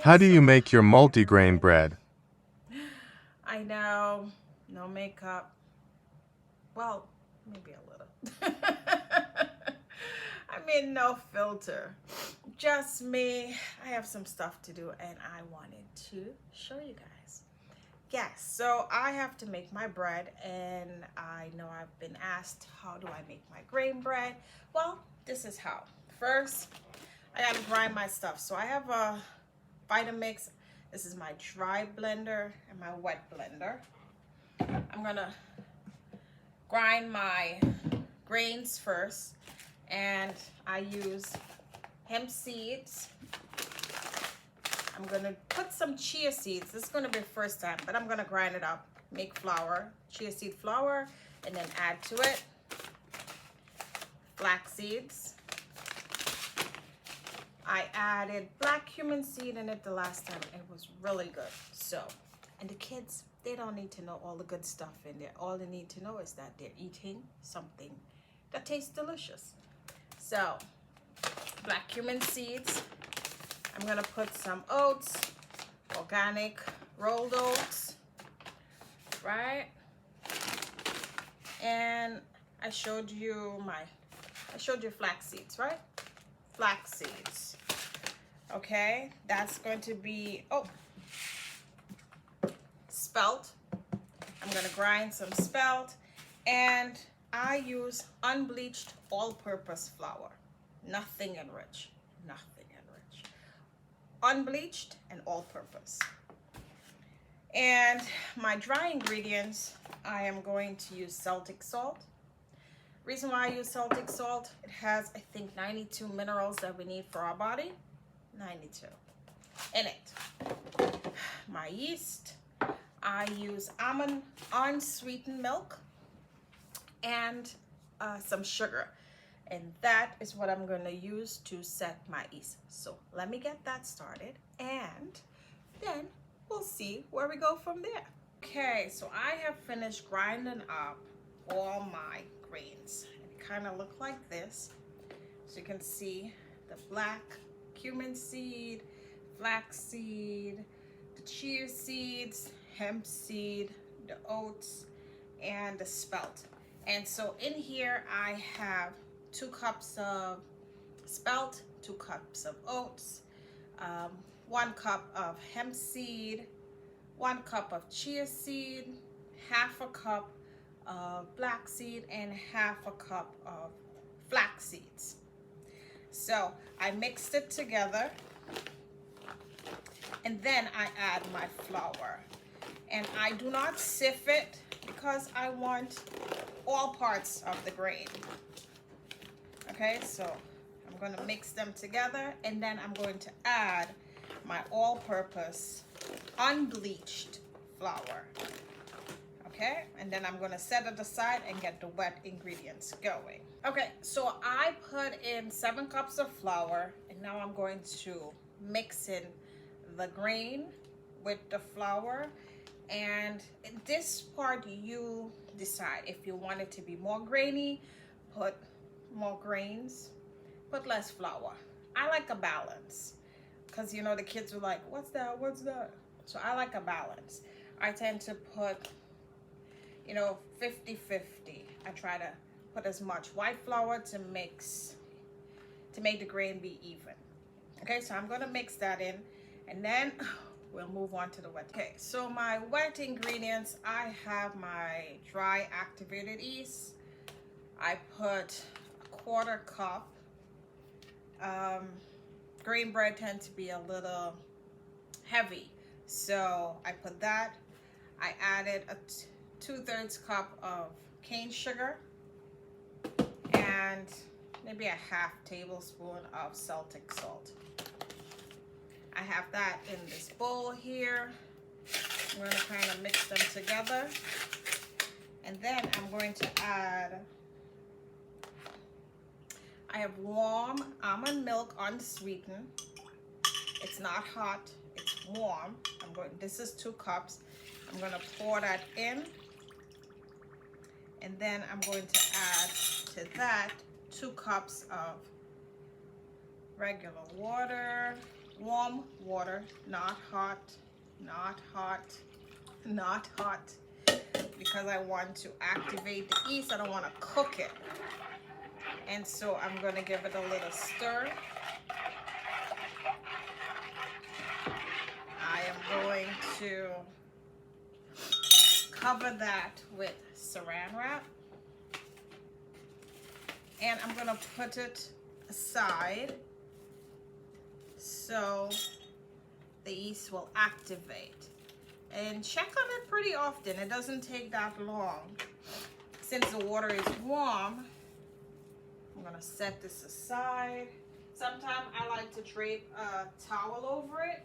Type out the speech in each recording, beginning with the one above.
How do So you make your multigrain bread? I know, no makeup. Well, maybe a little. I mean, no filter. Just me. I have some stuff to do and I wanted to show you guys. Yes, so I have to make my bread, and I know I've been asked, how do I make my grain bread? Well, this is how. First, I gotta grind my stuff. So I have a Vitamix. This is my dry blender and my wet blender. I'm gonna grind my grains first, and I use hemp seeds. I'm gonna put some chia seeds. This is gonna be the first time, but I'm gonna grind it up, make flour, chia seed flour, and then add to it flax seeds. I added black cumin seed in it the last time. It was really good. So, and the kids, they don't need to know all the good stuff in there. All they need to know is that they're eating something that tastes delicious. So, black cumin seeds. I'm gonna put some oats, organic rolled oats, right? And I showed you flax seeds, right? Flax seeds. Okay, that's going to be, spelt. I'm gonna grind some spelt, and I use unbleached all-purpose flour. Nothing enriched, nothing enriched. Unbleached and all-purpose. And my dry ingredients, I am going to use Celtic salt. Reason why I use Celtic salt, it has, I think, 92 minerals that we need for our body. 92 in it. My yeast, I use almond unsweetened milk and some sugar. And that is what I'm gonna use to set my yeast. So let me get that started, and then we'll see where we go from there. Okay, so I have finished grinding up all my grains. It kind of look like this. So you can see the black cumin seed, flax seed, the chia seeds, hemp seed, the oats, and the spelt. And so in here I have 2 cups of spelt, 2 cups of oats, 1 cup of hemp seed, 1 cup of chia seed, half a cup of black seed, and half a cup of flax seeds. So I mixed it together, and then I add my flour. And I do not sieve it because I want all parts of the grain. Okay, so I'm going to mix them together, and then I'm going to add my all-purpose unbleached flour. Okay, and then I'm going to set it aside and get the wet ingredients going. Okay, so I put in 7 cups of flour, and now I'm going to mix in the grain with the flour. And in this part, you decide if you want it to be more grainy, put more grains, put less flour. I like a balance, because you know the kids are like, what's that, what's that? So I like a balance. I tend to put, 50-50. I try to put as much white flour to make the grain be even. Okay, so I'm gonna mix that in, and then we'll move on to the wet. Okay, so my wet ingredients, I have my dry activated yeast. I put a 1/4 cup. Grain bread tends to be a little heavy, so I put that. I added a 2/3 cup of cane sugar and maybe a half tablespoon of Celtic salt. I have that in this bowl here. I'm going to kind of mix them together, and then I'm going to add, I have warm almond milk unsweetened. It's not hot, it's warm. This is 2 cups. I'm going to pour that in, and then I'm going to add to that 2 cups of regular water. warm water, not hot, not hot, not hot, because I want to activate the yeast. I don't want to cook it. And so I'm going to give it a little stir. I am going to cover that with saran wrap. And I'm going to put it aside so the yeast will activate. And check on it pretty often. It doesn't take that long. Since the water is warm, I'm going to set this aside. Sometimes I like to drape a towel over it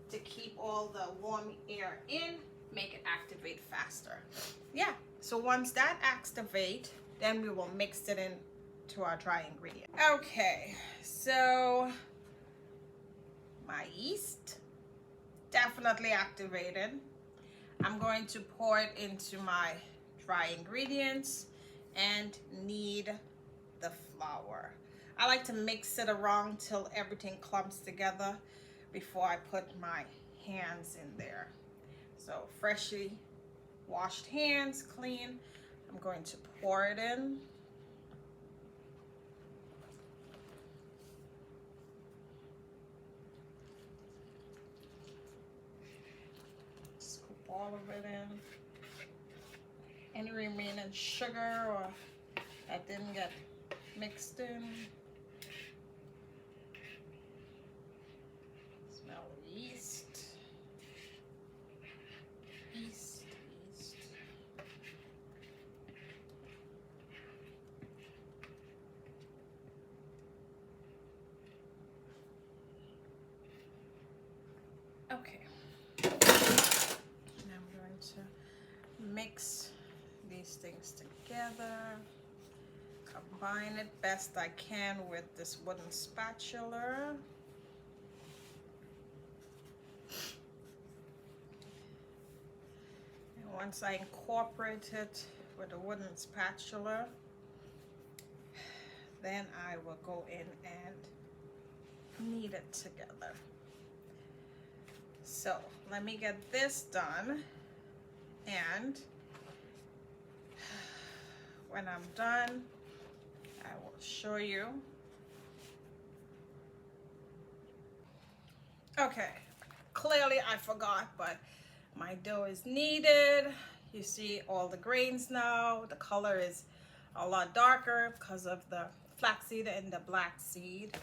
to keep all the warm air in, make it activate faster. Yeah, so once that activates, then we will mix it in to our dry ingredient. Okay, so my yeast definitely activated. I'm going to pour it into my dry ingredients and knead the flour. I like to mix it around till everything clumps together before I put my hands in there. So freshly washed hands, clean. I'm going to pour it in. Scoop all of it in. Any remaining sugar or that didn't get mixed in. Smell the yeast. Yeast, yeast. Okay. And I'm going to mix these things together. Combine it best I can with this wooden spatula. And once I incorporate it with a wooden spatula, then I will go in and knead it together. So let me get this done, and when I'm done, I will show you. Okay, clearly I forgot, but my dough is kneaded. You see all the grains now. The color is a lot darker because of the flaxseed and the black seed.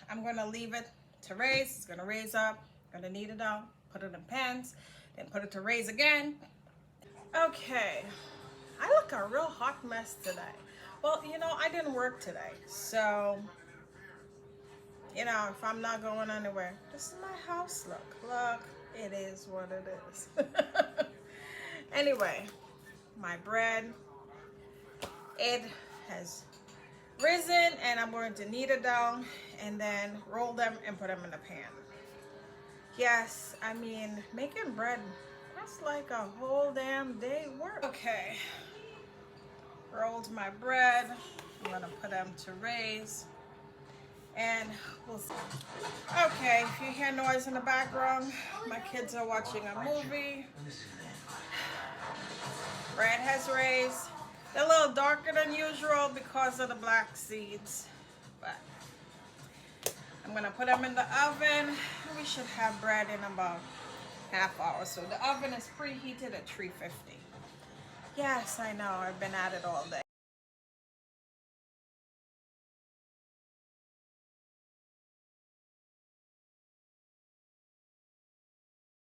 I'm gonna leave it to raise. It's gonna raise up. I'm gonna knead it down, put it in pans, then put it to raise again. Okay, I look a real hot mess today. Well, you know, I didn't work today, so, you know, if I'm not going anywhere, this is my house look. Look, it is what it is. Anyway, my bread, it has risen, and I'm going to knead it down and then roll them and put them in the pan. Yes, I mean, making bread, that's like a whole damn day work. Okay, rolled my bread. I'm gonna put them to raise, and we'll see. Okay, if you hear noise in the background, my kids are watching a movie. Bread has raised. They're a little darker than usual because of the black seeds, but I'm gonna put them in the oven. We should have bread in about half hour. So the oven is preheated at 350. Yes, I know, I've been at it all day.